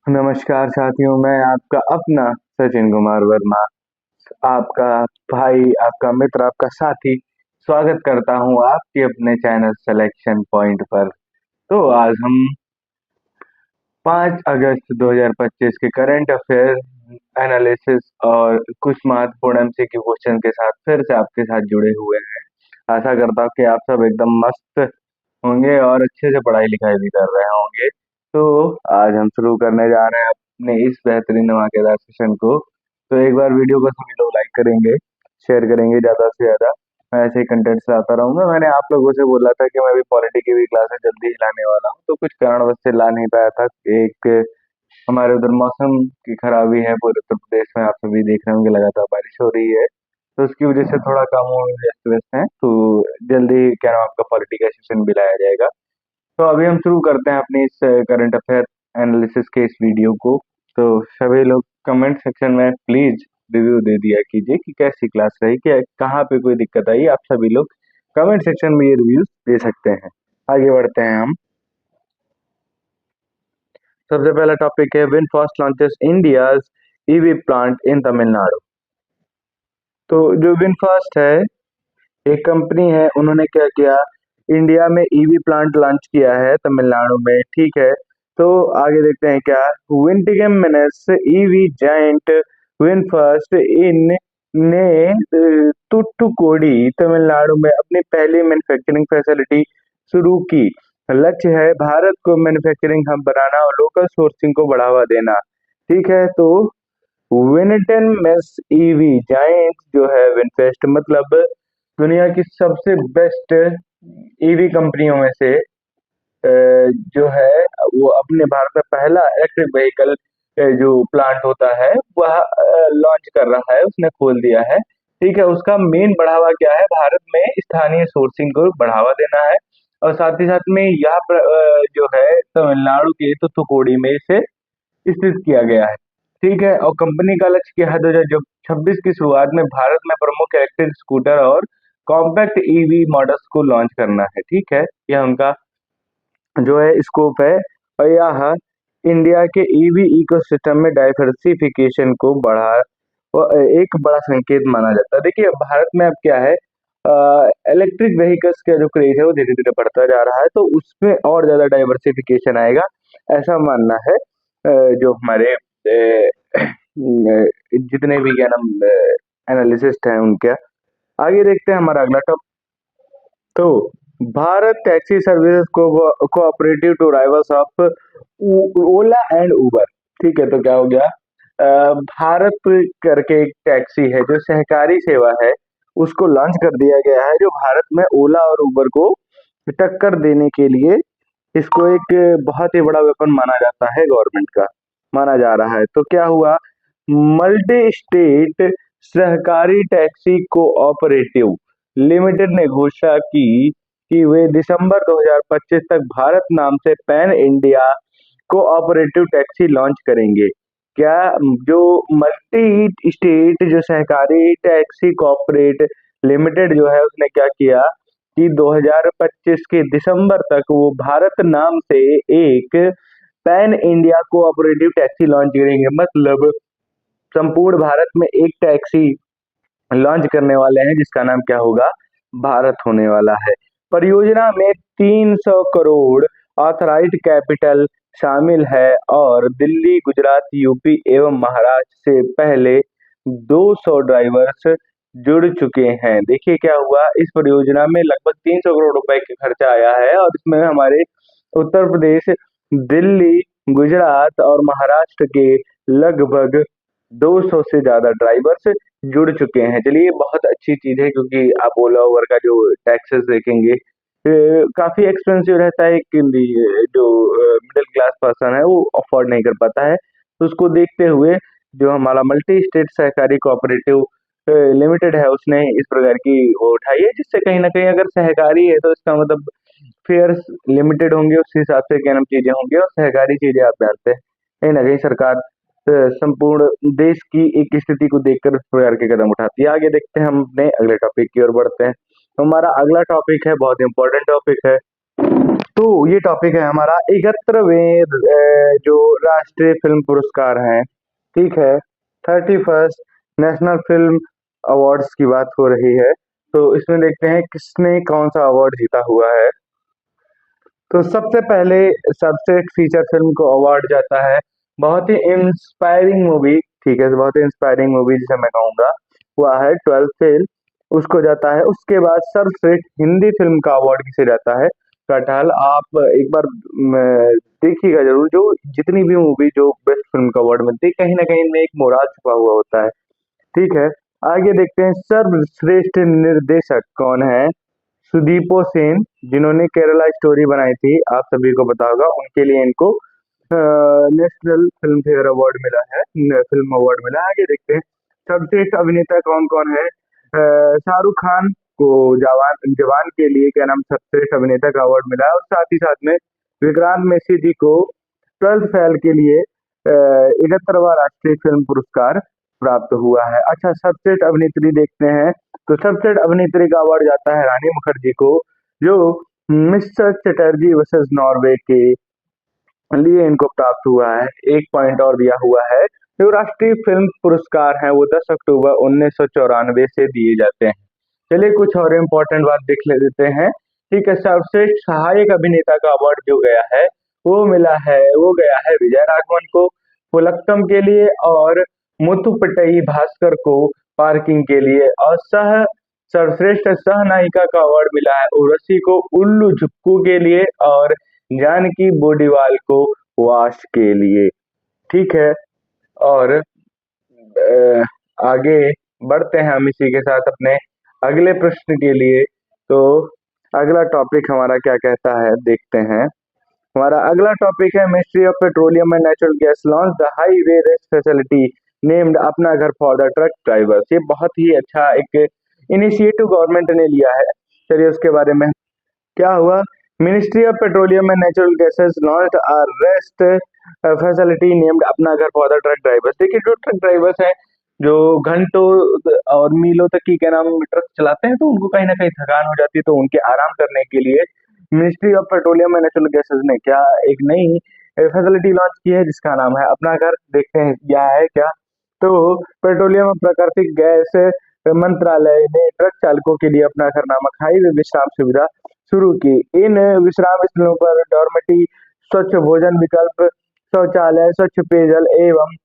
नमस्कार साथियों, मैं आपका अपना सचिन कुमार वर्मा, आपका भाई, आपका मित्र, आपका साथी स्वागत करता हूँ आपके अपने चैनल सिलेक्शन पॉइंट पर। तो आज हम 5 अगस्त 2025 के करंट अफेयर एनालिसिस और कुछ महत्वपूर्ण एमसीक्यू क्वेश्चन के साथ फिर से आपके साथ जुड़े हुए हैं। आशा करता हूँ कि आप सब एकदम मस्त होंगे और अच्छे से पढ़ाई लिखाई भी कर रहे होंगे। तो आज हम शुरू करने जा रहे हैं अपने इस बेहतरीन धमाकेदार सेशन को। तो एक बार वीडियो को सभी लोग लाइक करेंगे, शेयर करेंगे ज़्यादा से ज़्यादा। मैं ऐसे ही कंटेंट्स लाता रहूंगा। मैंने आप लोगों से बोला था कि मैं भी पॉलिटी की भी क्लासेस जल्दी ही लाने वाला हूँ, तो कुछ कारणवश से ला नहीं पाया था। एक हमारे उधर मौसम की खराबी है पूरे उत्तर प्रदेश में, आप सभी देख रहे होंगे लगातार बारिश हो रही है, तो उसकी वजह से थोड़ा कामों में व्यस्त व्यस्त हैं। तो जल्दी क्या नाम आपका पॉलिटी का सेशन भी लाया जाएगा। तो अभी हम शुरू करते हैं अपनी इस करंट अफेयर एनालिसिस के इस वीडियो को। तो सभी लोग कमेंट सेक्शन में प्लीज रिव्यू दे दिया कीजिए कि कैसी क्लास रही, कि कहाँ पे कोई दिक्कत आई। आप सभी लोग कमेंट सेक्शन में ये रिव्यूज दे सकते हैं। आगे बढ़ते हैं हम। सबसे पहला टॉपिक है VinFast launches India's EV plant in Tamil Nadu. तो जो विनफास्ट है, एक कंपनी है, उन्होंने क्या किया, इंडिया में ईवी प्लांट लॉन्च किया है तमिलनाडु में। ठीक है, तो आगे देखते हैं क्या। विंटिगम मिनस ईवी जायंट विनफास्ट इन ने तुट्टुकोडी तमिलनाडु में अपनी पहली मैन्युफैक्चरिंग फैसिलिटी शुरू की। लक्ष्य है भारत को मैन्युफैक्चरिंग हब बनाना और लोकल सोर्सिंग को बढ़ावा देना। ठीक है, तो विनिटन मेस ईवी जायंट जो है विनफेस्ट, मतलब दुनिया की सबसे बेस्ट ईवी कंपनियों में से जो है, वो अपने भारत में पहला इलेक्ट्रिक व्हीकल जो प्लांट होता है वह लॉन्च कर रहा है, उसने खोल दिया है। ठीक है, उसका मेन बढ़ावा क्या है, भारत में स्थानीय सोर्सिंग को बढ़ावा देना है। और साथ ही साथ में यह जो है तमिलनाडु के तूतुकुड़ी में इसे स्थित किया गया है। ठीक है, और कंपनी का लक्ष्य क्या है, 2026 की शुरुआत में भारत में प्रमुख इलेक्ट्रिक स्कूटर और कॉम्पैक्ट ईवी मॉडल्स को लॉन्च करना है। ठीक है, यह उनका जो है स्कोप है, और यह इंडिया के ईवी इकोसिस्टम में डाइवर्सिफिकेशन को बढ़ा और एक बड़ा संकेत माना जाता है। देखिए भारत में अब क्या है, इलेक्ट्रिक व्हीकल्स का जो क्रेज है वो धीरे धीरे बढ़ता जा रहा है, तो उसमें और ज्यादा डाइवर्सिफिकेशन आएगा, ऐसा मानना है जो हमारे जितने भी क्या नाम एनालिसिस्ट हैं उनके। आगे देखते हैं हमारा अगला टॉपिक। तो भारत टैक्सी सर्विसेज को cooperative to rivals of Ola and Uber. ठीक है, तो क्या हो गया, भारत करके एक टैक्सी है जो सहकारी सेवा है, उसको लॉन्च कर दिया गया है, जो भारत में ओला और उबर को टक्कर देने के लिए इसको एक बहुत ही बड़ा वेपन माना जाता है, गवर्नमेंट का माना जा रहा है। तो क्या हुआ, मल्टी स्टेट सहकारी टैक्सी कोऑपरेटिव लिमिटेड ने घोषणा की कि वे दिसंबर 2025 तक भारत नाम से pan India cooperative taxi launch करेंगे। क्या, जो मल्टी स्टेट जो सहकारी टैक्सी कोऑपरेट लिमिटेड जो है, उसने क्या किया कि 2025 के दिसंबर तक वो भारत नाम से एक pan India cooperative taxi launch करेंगे। मतलब संपूर्ण भारत में एक टैक्सी लॉन्च करने वाले हैं जिसका नाम क्या होगा, भारत होने वाला है। परियोजना में 300 करोड़ ऑथराइज्ड कैपिटल शामिल है और दिल्ली, गुजरात, यूपी एवं महाराष्ट्र से पहले 200 ड्राइवर्स जुड़ चुके हैं। देखिए क्या हुआ, इस परियोजना में लगभग 300 करोड़ रुपए का खर्चा आया है, और इसमें हमारे उत्तर प्रदेश, दिल्ली, गुजरात और महाराष्ट्र के लगभग 200 से ज्यादा ड्राइवर्स जुड़ चुके हैं। चलिए, ये बहुत अच्छी चीज है, क्योंकि आप ओला उबर का जो टैक्सेस देखेंगे काफी एक्सपेंसिव रहता है, कि जो मिडिल क्लास पर्सन है वो अफोर्ड नहीं कर पाता है। तो उसको देखते हुए जो हमारा मल्टी स्टेट सहकारी कोऑपरेटिव लिमिटेड है, उसने इस प्रकार की वो उठाई है, जिससे कहीं ना कहीं अगर सहकारी है तो इसका मतलब फेयर्स लिमिटेड होंगे, उस हिसाब से क्या नाम चीजें होंगी, और सहकारी चीजें आप जानते हैं कहीं ना कहीं सरकार संपूर्ण देश की एक स्थिति को देखकर इस प्रकार के कदम उठाती है। आगे देखते हैं, हम अपने अगले टॉपिक की ओर बढ़ते हैं। तो हमारा अगला टॉपिक है, बहुत इंपॉर्टेंट टॉपिक है, तो ये टॉपिक है हमारा 71वें जो राष्ट्रीय फिल्म पुरस्कार हैं, ठीक है। 31st नेशनल फिल्म अवार्ड्स की बात हो रही है। तो इसमें देखते हैं किसने कौन सा अवार्ड जीता हुआ है। तो सबसे पहले सबसे फीचर फिल्म को अवार्ड जाता है बहुत ही इंस्पायरिंग मूवी, ठीक है, बहुत ही इंस्पायरिंग मूवी जिसे मैं कहूँगा वह है 12th फेल, उसको जाता है। उसके बाद सर्वश्रेष्ठ हिंदी फिल्म का अवार्ड किसे जाता है, कटहल। आप एक बार देखिएगा जरूर, जो जितनी भी मूवी जो बेस्ट फिल्म का अवार्ड मिलती है कहीं ना कहीं में एक मोराल छुपा हुआ होता है, ठीक है। आगे देखते हैं सर्वश्रेष्ठ निर्देशक कौन है, सुदीपो सेन, जिन्होंने केरला स्टोरी बनाई थी, आप सभी को पता होगा। उनके लिए इनको नेशनल फिल्म फेयर अवार्ड मिला है, फिल्म अवार्ड मिला है। आगे देखते हैं सर्वश्रेष्ठ अभिनेता कौन कौन है। शाहरुख खान को जवान जवान के लिए क्या नाम सर्वश्रेष्ठ अभिनेता का अवार्ड मिला है, और साथ ही साथ में विक्रांत मैसी जी को 12th फेल के लिए 71वां राष्ट्रीय फिल्म पुरस्कार प्राप्त हुआ है। अच्छा, सबसे अभिनेत्री देखते हैं। तो सबसे अभिनेत्री का अवार्ड जाता है रानी मुखर्जी को, जो मिस्टर चटर्जी वर्सेस नॉर्वे के लिए इनको प्राप्त हुआ है। एक पॉइंट और दिया हुआ है। जो राष्ट्रीय फिल्म पुरस्कार हैं वो 10 अक्टूबर 1994 से दिए जाते हैं। चलिए कुछ और इम्पोर्टेंट बात देख लेते हैं, ठीक है। सर्वश्रेष्ठ सहायक अभिनेता का अवार्ड जो गया है वो गया है विजय राघवन को पुलक्कम के लिए, और मुथुपटई भास्कर को पार्किंग के लिए, और सर्वश्रेष्ठ सह नायिका का अवार्ड मिला है उर्वशी को उल्लू झुक्कू के लिए, और जानकी बोडीवाल को वाश के लिए, ठीक है। और आगे बढ़ते हैं हम इसी के साथ अपने अगले प्रश्न के लिए। तो अगला टॉपिक हमारा क्या कहता है देखते हैं। हमारा अगला टॉपिक है ministry of petroleum and natural gas launch the highway rest facility named अपना घर फॉर द ट्रक ड्राइवर्स। ये बहुत ही अच्छा एक इनिशिएटिव गवर्नमेंट ने लिया है। चलिए उसके बारे में क्या हुआ। Ministry of petroleum and natural gases launched a rest facility named अपना घर फॉर द ट्रक ड्राइवर्स। देखिए जो ट्रक ड्राइवर्स हैं, जो घंटों और मीलों तक की क्या नाम ट्रक चलाते हैं, तो उनको कहीं ना कहीं थकान हो जाती है, तो उनके आराम करने के लिए ministry of petroleum and natural gases ने क्या एक नई फैसिलिटी लॉन्च की है जिसका नाम है अपना घर। देखते हैं क्या है क्या। तो पेट्रोलियम और प्राकृतिक गैस मंत्रालय ने ट्रक चालकों के लिए अपना घर नामक हाईवे विश्राम सुविधा शुरू की। इन विश्राम स्थलों पर डॉर्मेटरी, स्वच्छ भोजन विकल्प, शौचालय, स्वच्छ पेयजल एवं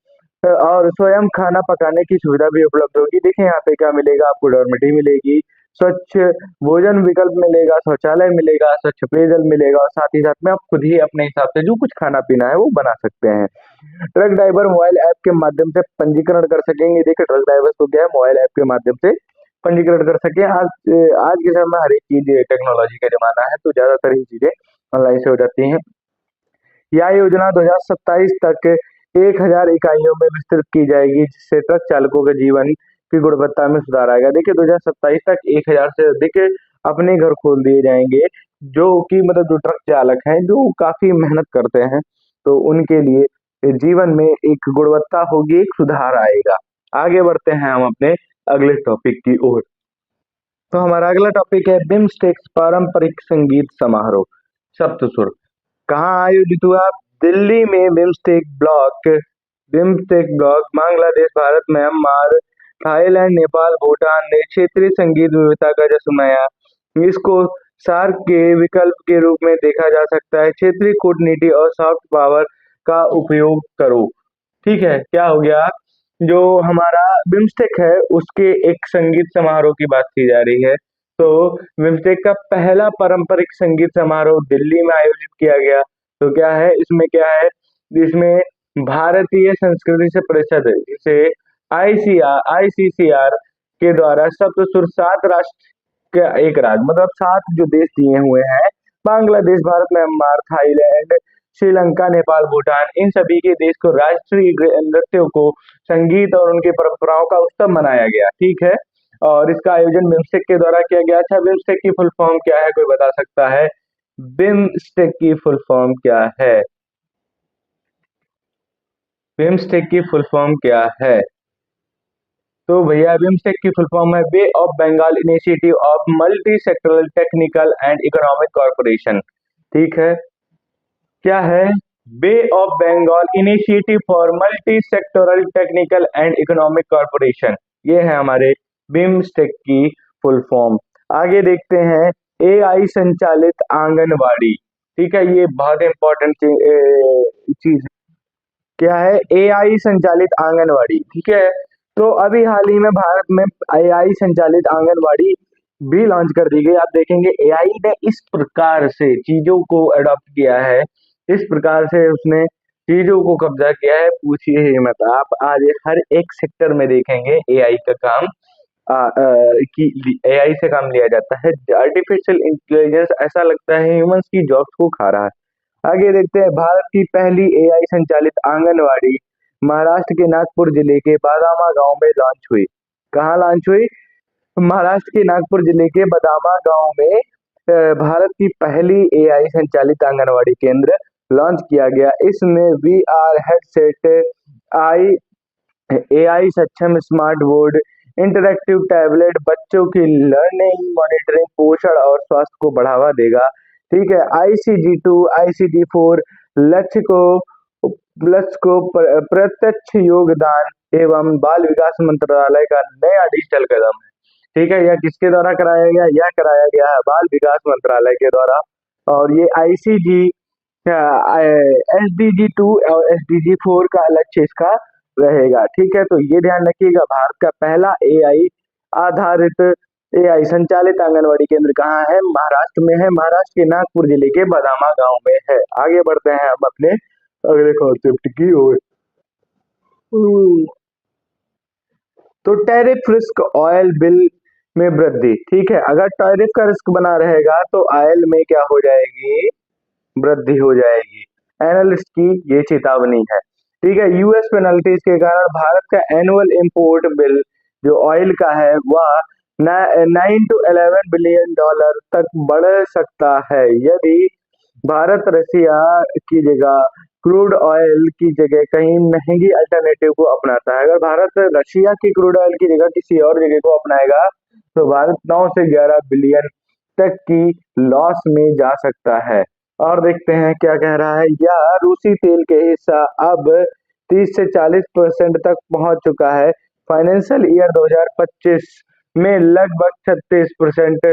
और स्वयं खाना पकाने की सुविधा भी उपलब्ध होगी। देखिए यहाँ पे क्या मिलेगा आपको, डॉर्मेटरी मिलेगी, स्वच्छ भोजन विकल्प मिलेगा, शौचालय मिलेगा, स्वच्छ पेयजल मिलेगा, और साथ ही साथ में आप खुद ही अपने हिसाब से जो कुछ खाना पीना है वो बना सकते हैं। ट्रक ड्राइवर मोबाइल ऐप के माध्यम से पंजीकरण कर सकेंगे। देखिए ट्रक ड्राइवर्स को क्या है, मोबाइल ऐप के माध्यम से पंजीकरण कर सके। आज के समय में हर एक चीज टेक्नोलॉजी का जमाना है, तो ज्यादातर ही चीजें ऑनलाइन से हो जाती हैं। यह योजना 2027 तक 1000 इकाइयों में विस्तृत की जाएगी, जिससे ट्रक चालकों के जीवन की गुणवत्ता में सुधार आएगा। देखिए 2027 तक 1000 से अधिक अपने घर खोल दिए जाएंगे, जो कि मतलब जो ट्रक चालक हैं जो काफी मेहनत करते हैं, तो उनके लिए जीवन में एक गुणवत्ता होगी, एक सुधार आएगा। आगे बढ़ते हैं हम अपने अगले टॉपिक की ओर। तो हमारा अगला टॉपिक है बिम्स्टेक्स पारंपरिक संगीत समारोह सप्तसुर कहाँ आयोजित हुआ। दिल्ली में BIMSTEC block Bangladesh, Bharat, Myanmar, Thailand, Nepal, Bhutan ने क्षेत्रीय संगीत विविधता का जश्न मनाया। इसको सार्क के विकल्प के रूप में देखा जा सकता है। क्षेत्रीय कूटनीति और सॉफ्ट पावर का उपयोग करो, ठीक है। क्या हो गया, जो हमारा बिम्स्टेक है उसके एक संगीत समारोह की बात की जा रही है। तो बिम्स्टेक का पहला पारंपरिक संगीत समारोह दिल्ली में आयोजित किया गया। तो क्या है इसमें, क्या है इसमें भारतीय संस्कृति से परिषद जिसे आईसीसीआर के द्वारा सप्तसुर 7 राष्ट्र का एक राज्य, मतलब 7 जो देश दिए हुए हैं, बांग्लादेश, भारत, म्यांमार, थाईलैंड, श्रीलंका, नेपाल, भूटान, इन सभी के देश को राष्ट्रीय नृत्यों को, संगीत और उनकी परंपराओं का उत्सव मनाया गया, ठीक है। और इसका आयोजन बिम्स्टेक के द्वारा किया गया। अच्छा, बिम्स्टेक की फुल फॉर्म क्या है, कोई बता सकता है? बिम्स्टेक की फुल फॉर्म क्या है? बिम्स्टेक की फुल फॉर्म क्या है? तो भैया बिम्स्टेक की फुल फॉर्म है Bay of Bengal initiative of multi sectoral technical and economic corporation, ठीक है। क्या है? Bay of Bengal initiative for multi sectoral technical and economic corporation, ये है हमारे बिम्स्टेक की फुल फॉर्म। आगे देखते हैं एआई संचालित आंगनवाड़ी। ठीक है, ये बहुत इंपॉर्टेंट चीज क्या है? एआई संचालित आंगनवाड़ी। ठीक है, तो अभी हाल ही में भारत में एआई संचालित आंगनवाड़ी भी लॉन्च कर दी गई। आप देखेंगे एआई ने इस प्रकार से चीजों को अडॉप्ट किया है, इस प्रकार से उसने चीजों को कब्जा किया है, पूछिए ही मत। आप आज हर एक सेक्टर में देखेंगे एआई का काम कि एआई से काम लिया जाता है। आर्टिफिशियल इंटेलिजेंस ऐसा लगता है ह्यूमंस की जॉब्स को खा रहा है। आगे देखते हैं भारत की पहली एआई संचालित आंगनवाड़ी महाराष्ट्र के नागपुर जिले के बादामा गांव में लॉन्च हुई। कहाँ लॉन्च हुई? महाराष्ट्र के नागपुर जिले के बदामा गांव में भारत की पहली एआई संचालित आंगनवाड़ी केंद्र लॉन्च किया गया। इसमें वीआर हेडसेट, आई एआई सक्षम स्मार्ट बोर्ड, इंटरैक्टिव टैबलेट बच्चों की लर्निंग, मॉनिटरिंग, पोषण और स्वास्थ्य को बढ़ावा देगा। ठीक है, ICG2 ICG4 लक्ष्य को प्रत्यक्ष योगदान एवं बाल विकास मंत्रालय का नया डिजिटल कदम है। ठीक है, यह किसके द्वारा कराया गया? यह कराया गया है बाल विकास मंत्रालय के द्वारा। और ये ICG SDG2 और SDG4 का लक्ष्य इसका रहेगा। ठीक है, तो ये ध्यान रखिएगा भारत का पहला एआई आधारित एआई संचालित आंगनवाड़ी केंद्र कहाँ है? महाराष्ट्र में है, महाराष्ट्र के नागपुर जिले के बदामा गांव में है। आगे बढ़ते हैं हम अपने अगले कॉन्सेप्ट की ओर। तो टैरिफ रिस्क ऑयल बिल में वृद्धि। ठीक है, अगर टैरिफ का रिस्क बना रहेगा तो ऑयल में क्या हो जाएगी? वृद्धि हो जाएगी। एनालिस्ट की ये चेतावनी है। ठीक है, यूएस पेनल्टीज के कारण भारत का एनुअल इंपोर्ट बिल जो ऑयल का है वह 9 to 11 बिलियन डॉलर तक बढ़ सकता है यदि भारत रसिया की जगह क्रूड ऑयल की जगह कहीं महंगी अल्टरनेटिव को अपनाता है। अगर भारत रशिया की क्रूड ऑयल की जगह किसी और जगह को अपनाएगा तो भारत 9 से 11 बिलियन तक की लॉस में जा सकता है। और देखते हैं क्या कह रहा है। यह रूसी तेल के हिस्सा अब 30 से 40% तक पहुंच चुका है। फाइनेंशियल ईयर 2025 में लगभग 36%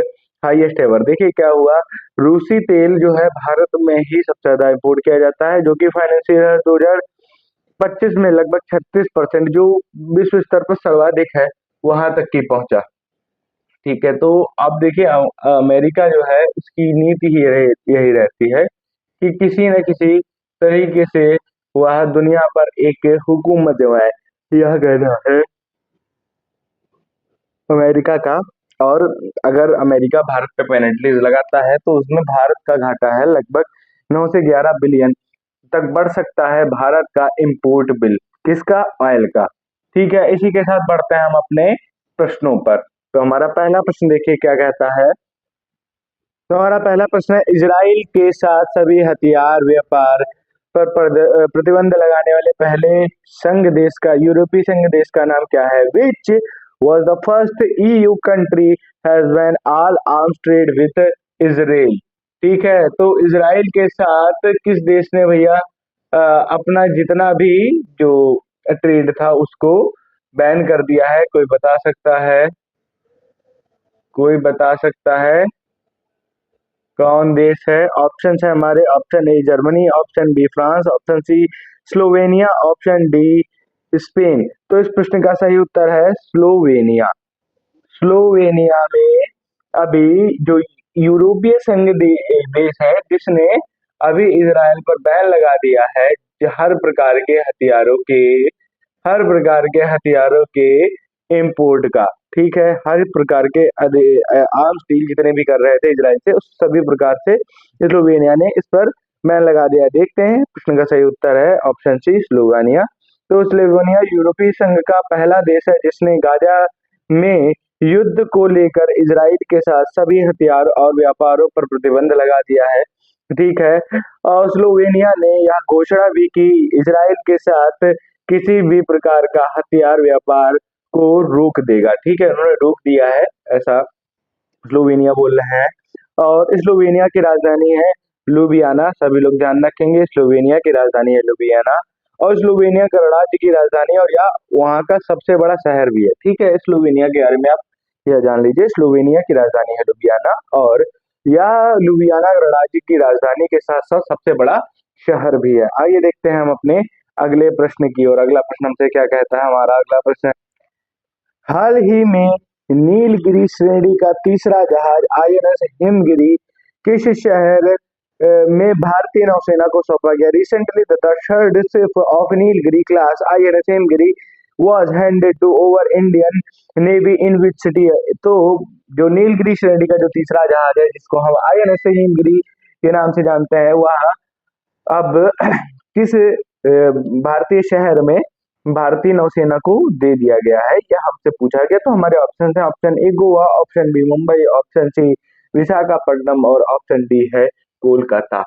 हाईएस्ट एवर। देखिए क्या हुआ, रूसी तेल जो है भारत में ही सबसे ज्यादा इम्पोर्ट किया जाता है, जो कि फाइनेंशियल ईयर 2025 में लगभग 36%, जो विश्व स्तर पर सर्वाधिक है, वहां तक की पहुंचा। ठीक है, तो अब देखिए अमेरिका जो है उसकी नीति ही यही रहती है कि किसी न किसी तरीके से वह दुनिया पर एक हुकूमत जमाए। यह कहना है अमेरिका का। और अगर अमेरिका भारत पे पेनल्टीज लगाता है तो उसमें भारत का घाटा है लगभग 9 से 11 बिलियन तक बढ़ सकता है भारत का इंपोर्ट बिल। किसका? ऑयल का। ठीक है, इसी के साथ बढ़ते हैं हम अपने प्रश्नों पर। तो हमारा पहला प्रश्न देखिए क्या कहता है। तो हमारा पहला प्रश्न है, इजराइल के साथ सभी हथियार व्यापार पर प्रतिबंध लगाने वाले पहले संघ देश का, यूरोपीय संघ देश का नाम क्या है? Which was the first EU country has ban all arms trade with Israel. ठीक है, तो इजराइल के साथ किस देश ने भैया अपना जितना भी जो ट्रेड था उसको बैन कर दिया है? कोई बता सकता है? कोई बता सकता है कौन देश है? ऑप्शन है हमारे, option A Germany, option B France, option C Slovenia, option D Spain. तो इस प्रश्न का सही उत्तर है स्लोवेनिया। स्लोवेनिया में अभी जो यूरोपीय संघ देश है जिसने अभी इजराइल पर बैन लगा दिया है हर प्रकार के हथियारों के, हर प्रकार के हथियारों के इंपोर्ट का। ठीक है, हर प्रकार के आर्म्स डील जितने भी कर रहे थे इजराइल से उस सभी प्रकार से स्लोवेनिया ने इस पर बैन लगा दिया। देखते हैं प्रश्न का सही उत्तर है ऑप्शन सी स्लोवेनिया। तो स्लोवेनिया यूरोपीय संघ का पहला देश है जिसने गाजा में युद्ध को लेकर इजराइल के साथ सभी हथियार और व्यापारों पर प्रतिबंध लगा दिया है। ठीक है, और स्लोवेनिया ने यह घोषणा भी की इजराइल के साथ किसी भी प्रकार का हथियार व्यापार को रोक देगा। ठीक है, उन्होंने रोक दिया है ऐसा स्लोवेनिया बोल रहे हैं। और स्लोवेनिया की राजधानी है लुबियाना, सभी लोग ध्यान रखेंगे, स्लोवेनिया की राजधानी है लुबियाना। और स्लोवेनिया गणराज्य की राजधानी और यह वहाँ का सबसे बड़ा शहर भी है। ठीक है, स्लोवेनिया के बारे में आप यह जान लीजिए, स्लोवेनिया की राजधानी है लुबियाना और यह लुबियाना गणराज्य की राजधानी के साथ साथ सबसे बड़ा शहर भी है। आइए देखते हैं हम अपने अगले प्रश्न की ओर। अगला प्रश्न हमसे क्या कहता है? हमारा अगला प्रश्न, हाल ही में नीलगिरी श्रेणी का तीसरा जहाज आईएनएस हिमगिरी किस शहर में भारतीय नौसेना को सौंपा गया? Recently the third ship of Nilgiri class INS Himgiri was handed to over Indian navy in which city? तो जो नीलगिरी श्रेणी का जो तीसरा जहाज है, जिसको हम आईएनएस हिमगिरी के नाम से जानते हैं, वह अब किस भारतीय शहर में भारतीय नौसेना को दे दिया गया है, यह हमसे पूछा गया। तो हमारे ऑप्शन है, option A Goa, option B Mumbai, option C Visakhapatnam और ऑप्शन डी है कोलकाता।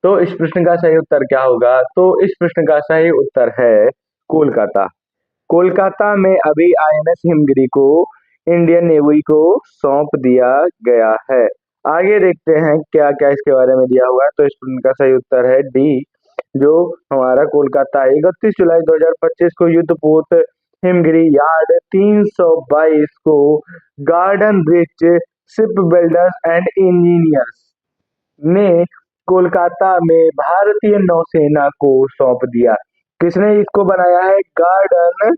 तो इस प्रश्न का सही उत्तर क्या होगा? तो इस प्रश्न का सही उत्तर है कोलकाता। कोलकाता में अभी आईएनएस हिमगिरी को इंडियन नेवी को सौंप दिया गया है। आगे देखते हैं क्या क्या इसके बारे में दिया हुआ है। तो इस प्रश्न का सही उत्तर है डी, जो हमारा कोलकाता 31 जुलाई 2025 को युद्धपोत हिमगिरी यार्ड 322 को garden rich ship builders and engineers ने कोलकाता में भारतीय नौसेना को सौंप दिया। किसने इसको बनाया है? Garden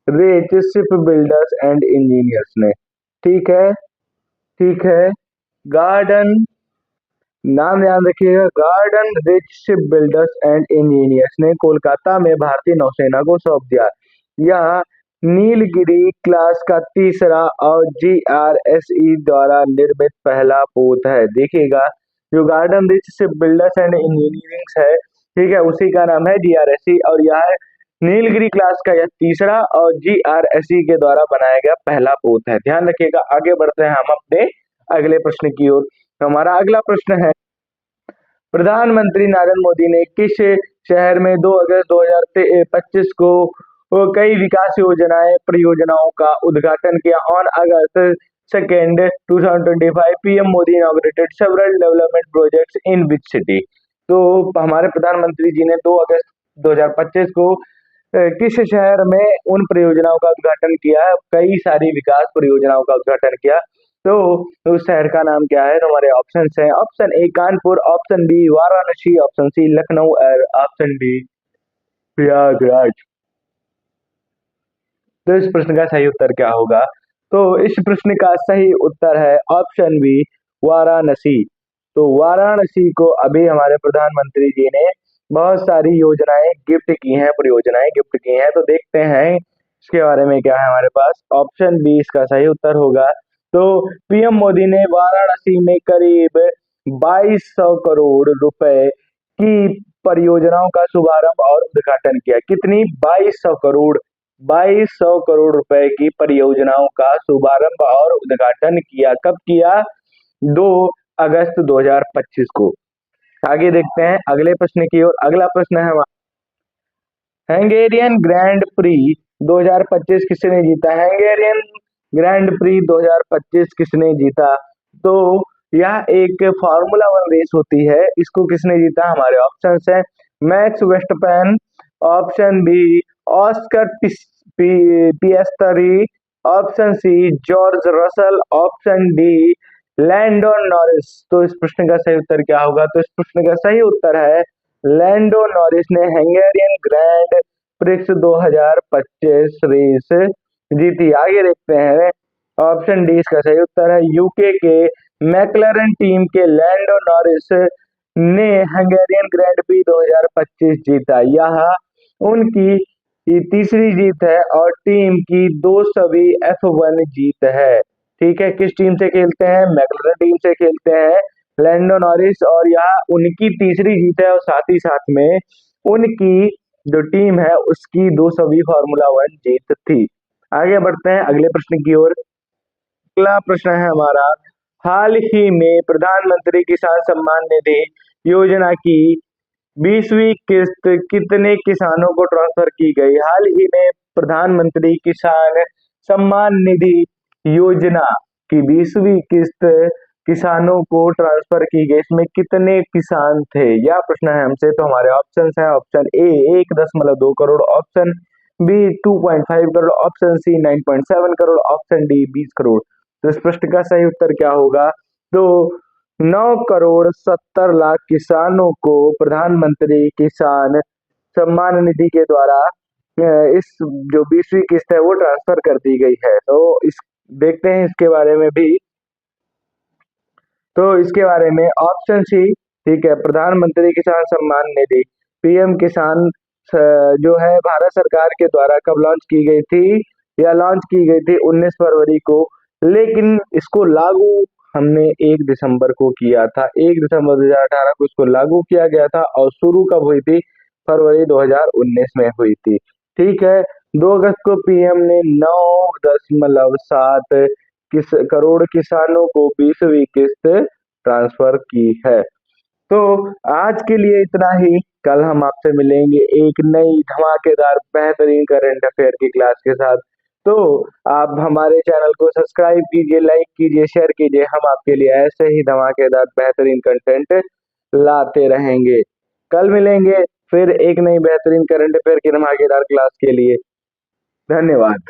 rich ship builders and engineers ने। ठीक है, ठीक है, गार्डन, नाम ध्यान रखिएगा, garden rich ship builders and engineers ने कोलकाता में भारतीय नौसेना को सौंप दिया। यह नीलगिरी क्लास का तीसरा और जीआरएसई द्वारा निर्मित पहला पोत है। देखिएगा, जो garden rich ship builders and engineering है, ठीक है, उसी का नाम है जीआरएसई और यह नीलगिरी क्लास का यह तीसरा और जीआरएसई के द्वारा बनाया गया पहला पोत है। ध्यान रखिएगा। आगे बढ़ते हैं हम अपने अगले प्रश्न की ओर। हमारा अगला प्रश्न है, प्रधानमंत्री नरेंद्र मोदी ने किस शहर में 2 अगस्त 2025 को कई विकास परियोजनाओं का उद्घाटन किया? On August 2 2025 PM Modi inaugurated several development projects in which city? तो हमारे प्रधानमंत्री जी ने 2 अगस्त 2025 को किस शहर में उन परियोजनाओं का उद्घाटन किया है? कई सारी विकास परियोजनाओं का उद्घाटन किया। तो उस शहर का नाम क्या है? तो हमारे ऑप्शन हैं, option A Kanpur, option B Varanasi, option C Lucknow और ऑप्शन डी प्रयागराज। तो इस प्रश्न का सही उत्तर क्या होगा? तो इस प्रश्न का सही उत्तर है ऑप्शन बी वाराणसी। तो वाराणसी को अभी हमारे प्रधानमंत्री जी ने बहुत सारी योजनाएं गिफ्ट की हैं, परियोजनाएं गिफ्ट की हैं। तो देखते हैं इसके बारे में क्या है हमारे पास। ऑप्शन बी इसका सही उत्तर होगा। तो पीएम मोदी ने वाराणसी में करीब 2200 करोड़ रुपए की परियोजनाओं का शुभारंभ और उद्घाटन किया। कितनी? 2200 करोड़ रुपए की परियोजनाओं का शुभारंभ और उद्घाटन किया। कब किया? 2 अगस्त 2025 को। आगे देखते हैं अगले प्रश्न की ओर। अगला प्रश्न है हमारा, हंगेरियन ग्रैंड प्री 2025 किसने जीता? हंगेरियन ग्रैंड प्री 2025 किसने जीता? तो यह एक फार्मूला 1 रेस होती है। इसको किसने जीता? हमारे ऑप्शंस है, Max Verstappen, option B Oscar Piastri, option C George Russell, option D Lando Norris. तो इस प्रश्न का सही उत्तर क्या होगा? तो इस प्रश्न का सही उत्तर है लैंडो नॉरिस ने हंगेरियन ग्रैंड प्रिक्स 2025 रेस जीती। आगे देखते हैं, ऑप्शन डी इसका सही उत्तर है, यूके के मैकलरन टीम के लैंडो नॉरिस ने हंगेरियन ग्रैंड प्री 2025 जीता। यह उनकी तीसरी जीत है और टीम की 200वीं F1 जीत है। ठीक है, किस टीम से खेलते हैं? मैकलरन टीम से खेलते हैं लैंडो नॉरिस और यह उनकी तीसरी जीत है और साथ ही साथ में उनकी जो टीम है उसकी 200वीं फार्मूला 1 जीत थी। आगे बढ़ते हैं अगले प्रश्न की ओर। अगला प्रश्न है हमारा, हाल ही में प्रधानमंत्री किसान सम्मान निधि योजना की 20वीं किस्त कितने किसानों को ट्रांसफर की गई? हाल ही में प्रधानमंत्री किसान सम्मान निधि योजना की 20वीं किस्त किसानों को ट्रांसफर की गई, इसमें कितने किसान थे, यह प्रश्न है हमसे। तो हमारे ऑप्शन है, option A 1.2 crore, option B 2.5 crore, option C 9.7 crore, option D 20 crore. तो इस प्रश्न का सही उत्तर क्या होगा? तो 9 करोड़ 70 लाख किसानों को प्रधानमंत्री किसान सम्मान निधि के द्वारा इस जो 20वीं किस्त है वो ट्रांसफर कर दी गई है। तो इस देखते हैं इसके बारे में भी। तो इसके बारे में ऑप्शन सी, ठीक है, प्रधानमंत्री किसान सम्मान निधि पीएम किसान जो है भारत सरकार के द्वारा कब लॉन्च की गई थी? या लॉन्च की गई थी 19 फरवरी को, लेकिन इसको लागू हमने 1 दिसंबर को किया था। 1 दिसंबर 2018 को इसको लागू किया गया था और शुरू कब हुई थी? फरवरी 2019 में हुई थी। ठीक है, 2 अगस्त को पीएम ने 9.7 करोड़ किसानों को 20वीं किस्त ट्रांसफर की है। तो आज के लिए इतना ही। कल हम आपसे मिलेंगे एक नई धमाकेदार बेहतरीन करंट अफेयर की क्लास के साथ। तो आप हमारे चैनल को सब्सक्राइब कीजिए, लाइक कीजिए, शेयर कीजिए। हम आपके लिए ऐसे ही धमाकेदार बेहतरीन कंटेंट लाते रहेंगे। कल मिलेंगे फिर एक नई बेहतरीन करंट अफेयर की धमाकेदार क्लास के लिए। धन्यवाद।